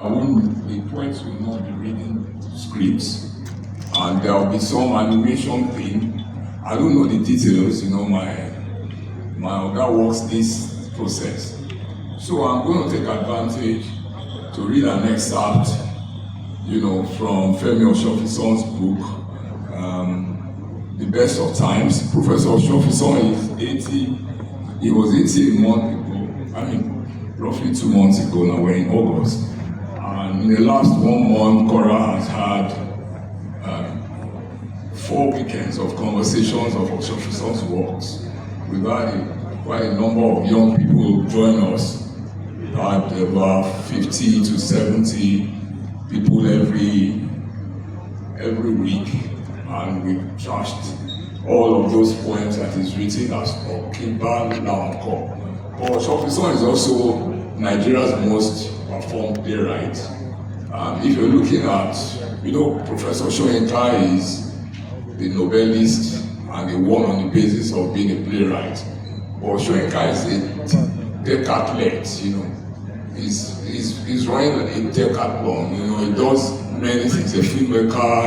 The poets will not be reading scripts, and there will be some animation thing. I don't know the details, my other works this process. So I'm going to take advantage to read an excerpt, from Femi Oshofison's book, The Best of Times. Professor Oshofison is 80. He was 80 a month ago. Roughly 2 months ago. Now we're in August. And in the last 1 month, CORA has had 4 weekends of conversations of Oshofison's works. We've had quite a number of young people join us. We had about 50 to 70 people every week, and we trashed all of those poems that is written as Okiba Laonko. But Oshofison is also Nigeria's most performed playwright. If you're looking at, Professor Soyinka is the novelist and the one on the basis of being a playwright. But Soyinka is a decathlete, He's running a decathlon, he does many things. He's a filmmaker,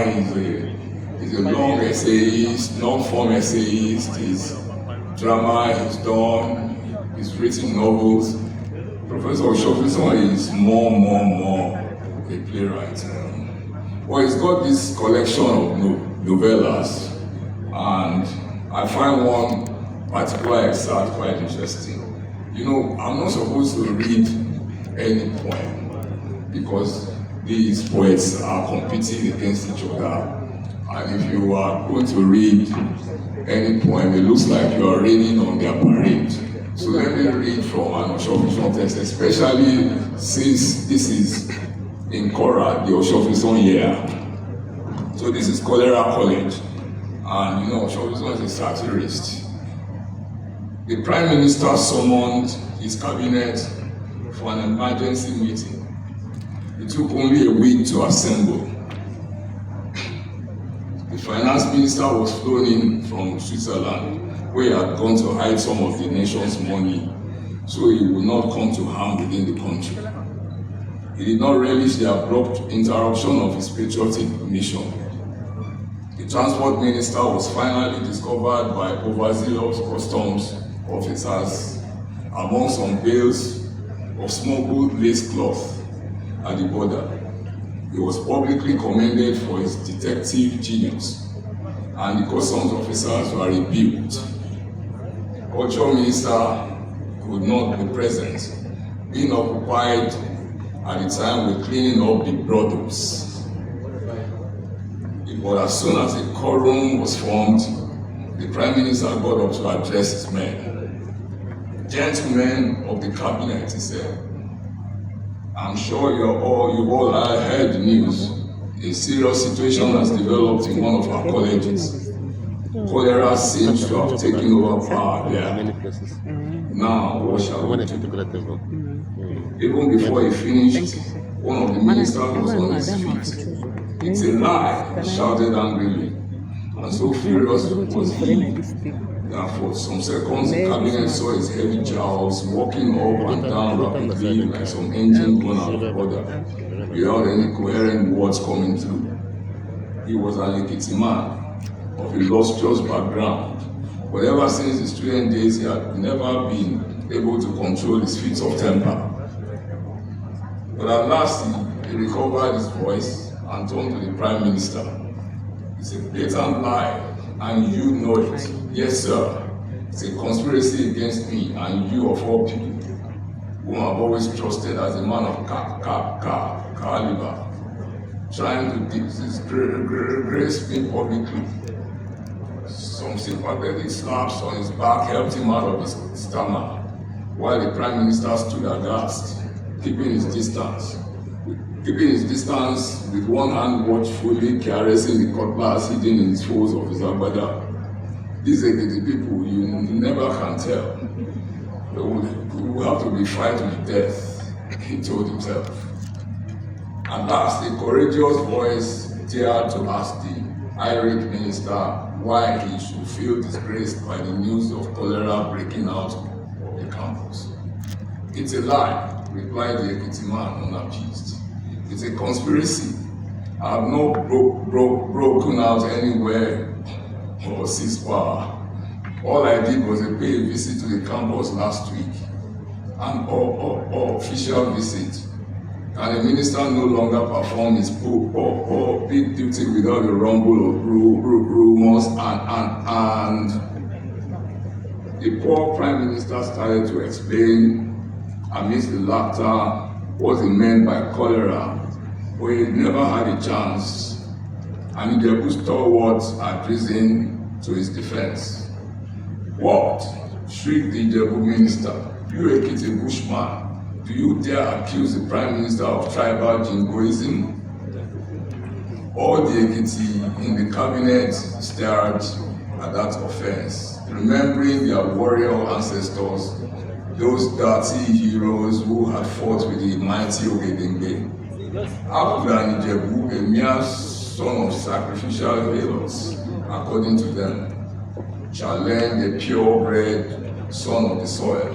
he's a long essayist, long-form essayist, he's drama, he's written novels. Professor Oshofison is more a playwright. Well, he's got this collection of novellas, and I find one particular excerpt quite interesting. I'm not supposed to read any poem because these poets are competing against each other. And if you are going to read any poem, it looks like you are reading on their parade. So let me read from an Oshofison text, especially since this is in CORA, the Oshofison year. So this is Cholera College, and Oshofison is a satirist. The Prime Minister summoned his cabinet for an emergency meeting. It took only a week to assemble. The Finance Minister was flown in from Switzerland, where he had gone to hide some of the nation's money, so he would not come to harm within the country. He did not relish the abrupt interruption of his patriotic mission. The Transport Minister was finally discovered by overzealous customs officers among some bales of smuggled lace cloth at the border. He was publicly commended for his detective genius, and the customs officers were rebuked. Culture Minister could not be present, being occupied at the time with cleaning up the brothels. But as soon as the quorum was formed, the Prime Minister got up to address his men. Gentlemen of the cabinet, he said, I'm sure you've all heard the news. A serious situation has developed in one of our colleges. Cholera seems to have taken over power there. Now, what shall we do? Even before he finished, one of the ministers was on his feet. It's a lie, he shouted angrily. And so furious was he that for some seconds the cabinet saw his heavy jowls walking up and down rapidly like some engine gone out of order, without any coherent words coming through. He was an Ekiti man of illustrious background, but ever since his student days he had never been able to control his fits of temper. But at last he recovered his voice and turned to the Prime Minister. It's a blatant lie, and you know it. Yes, sir. It's a conspiracy against me and you of all people, whom I've always trusted as a man of caliber, trying to disgrace me publicly. Some sympathetic slaps on his back helped him out of his stammer, while the Prime Minister stood aghast, keeping his distance with one hand watchfully caressing the cutlass hidden in the folds of his agbada. These are the people you never can tell. They will have to be fighting to death, he told himself. At last, a courageous voice dared to ask the irate minister why he should feel disgraced by the news of cholera breaking out of the campus. It's a lie, replied the Ekiti man unappeased. It's a conspiracy. I have not broken out anywhere or seized power. All I did was a paid visit to the campus last week, an official visit. And the minister no longer performed his big duty without the rumble of rumors, and the poor prime minister started to explain amidst the laughter what he meant by cholera, but he never had a chance, and the stalwarts are risen to his defense. What? Shrieked the Ijebu minister. You Ekiti bushman, do you dare accuse the Prime Minister of tribal jingoism? All the Ekiti in the cabinet stared at that offense, remembering their warrior ancestors, those dirty heroes who had fought with the mighty Ogedengbe. How could an Ijebu, a mere son of sacrificial heroes, according to them, challenge a purebred son of the soil?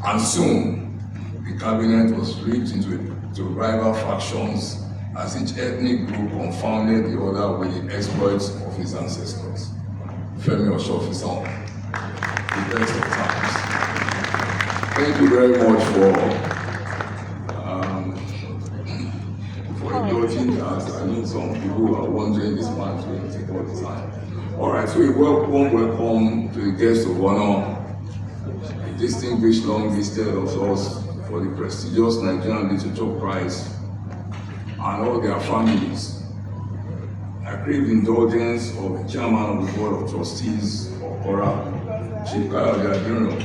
And soon, the cabinet was split into rival factions as each ethnic group confounded the other with the exploits of his ancestors. Femi Oshofisan, the best of times. Thank you very much for indulging that. I know some people are wondering this man's going to take all the time. All right, so a welcome to the guests of honor, a distinguished long listed of us for the prestigious Nigerian Literature Prize, and all their families. I crave the indulgence of the chairman of the Board of Trustees of CORA, Chief Kayode Aderounmu,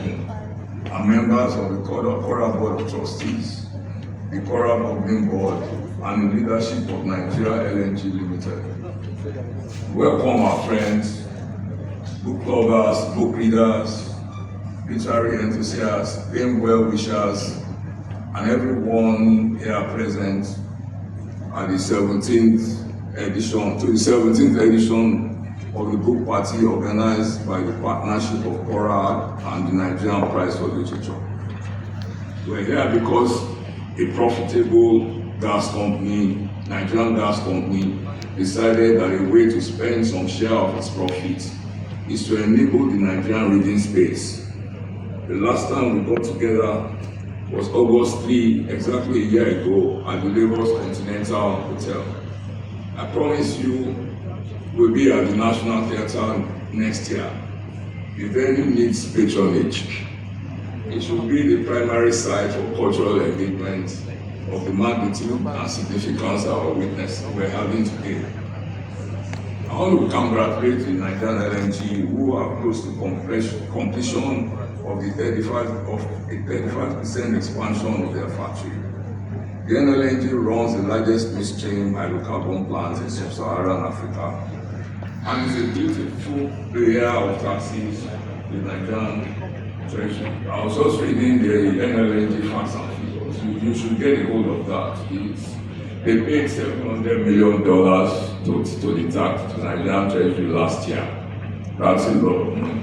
and members of the CORA Board of Trustees, the CORA Governing Board, and the leadership of Nigeria NLNG Limited. Welcome our friends, book lovers, book readers, literary enthusiasts, game well-wishers, and everyone here present at the 17th edition of the book party organized by the partnership of CORA and the Nigerian Prize for Literature. We're here because a profitable gas company, Nigerian gas company, decided that a way to spend some share of its profits is to enable the Nigerian reading space. The last time we got together was August 3, exactly a year ago, at the Lagos Continental Hotel. I promise you we'll be at the National Theatre next year. The venue needs patronage. It should be the primary site for cultural engagement of the magnitude and significance we're having today. I want to congratulate the Nigerian NLNG, who are close to completion of the 35% expansion of their factory. The NLNG runs the largest midstream hydrocarbon plant in sub-Saharan Africa, and is a beautiful player of taxis with Nigerian treasury. I was just reading the NLNG facts and figures. You should get a hold of that. They paid $700 million to the tax to Nigerian treasury last year. That's a lot of money.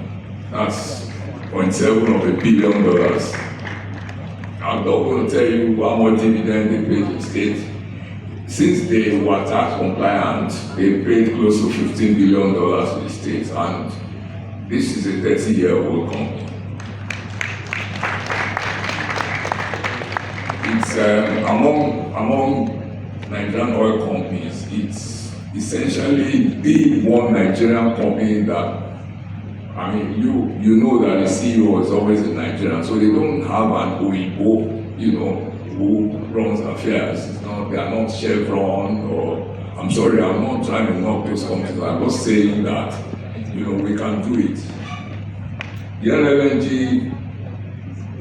That's 0.7 billion. I'm not going to tell you how much dividend they paid to the state. Since they were tax compliant, they paid close to $15 billion to the state, and this is a 30-year-old company. It's among Nigerian oil companies, it's essentially the one Nigerian company that, I mean, you know that the CEO is always in Nigeria, so they don't have an Oyibo, who runs affairs. They are not Chevron, or, I'm sorry, I'm not trying to knock those companies. I'm just saying that, we can do it. The NLNG,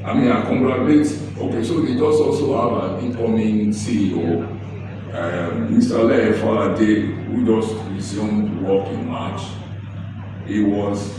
I congratulate. Okay, so they just also have an incoming CEO, Mr. Leye Falade, who just resumed work in March. He was